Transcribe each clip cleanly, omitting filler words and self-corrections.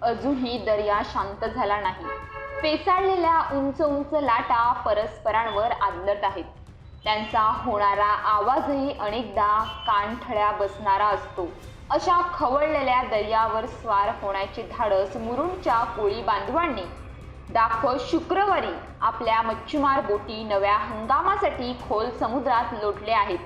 अजूनही दर्या शांत झाला नाही। फेसाळलेल्या उंच उंच लाटा परस्परांवर आदळत आहेत। त्यांचा होणारा आवाजही अनेकदा कानठळ्या बसणारा असतो। अशा खवळलेल्या दर्यावर स्वार होण्याचे धाडस मुरुडच्या कोळी बांधवांनी दाखवत शुक्रवारी आपल्या मच्छीमार बोटी नव्या हंगामासाठी खोल समुद्रात लोटले आहेत।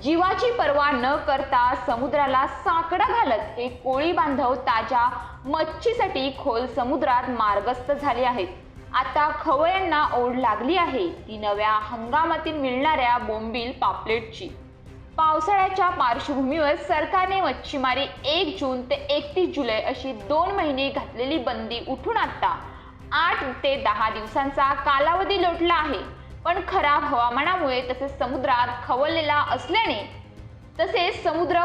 जीवाची पर्वा न करता समुद्राला साकडा घालत हे कोळी बांधव ताज्या मच्छीसाठी खोल समुद्रात मार्गस्थ झाले आहेत। आता खवय्यांना ओढ लागली आहे ती नव्या हंगामातील मिळणाऱ्या बोंबील पापलेटची। पावसाळ्याच्या पार्श्वभूमीवर सरकारने मच्छीमारी 1 जून ते 31 जुलै अशी 2 महिने घातलेली बंदी उठून आता 8 ते 10 दिवसांचा कालावधी लोटला आहे। पण खराब हवामानामुळे तसेच समुद्र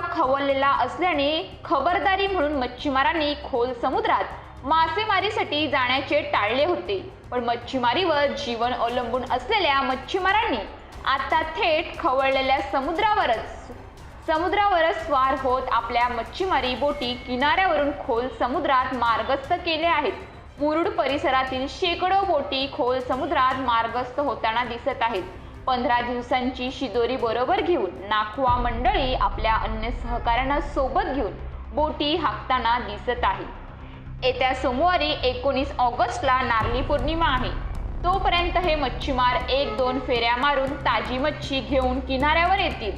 खवळलेला असल्याने खबरदारी म्हणून मच्छीमारांनी खोल समुद्रात मासेमारीसाठी जाण्याचे टाळले होते। पण मच्छीमारीवर जीवन अवलंबून असलेल्या मच्छीमारांनी आता थेट खवळलेल्या समुद्रावरच स्वार होत आपल्या मच्छीमारी बोटी किनाऱ्यावरून खोल समुद्रात मार्गस्थ केले आहेत। मुरुड परिसरातील शेकडो बोटी खोल समुद्रात मार्गस्थ होताना दिसत आहेत। 15 दिवसांची शिदोरी बरोबर घेऊन नाखवा मंडळी आपल्या अन्य सहकाऱ्यांना सोबत घेऊन बोटी हाकताना दिसत आहे। येत्या सोमवारी 19 ऑगस्टला नारळी पौर्णिमा आहे। तोपर्यंत हे मच्छीमार 1-2 फेऱ्या मारून ताजी मच्छी घेऊन किनाऱ्यावर येतील।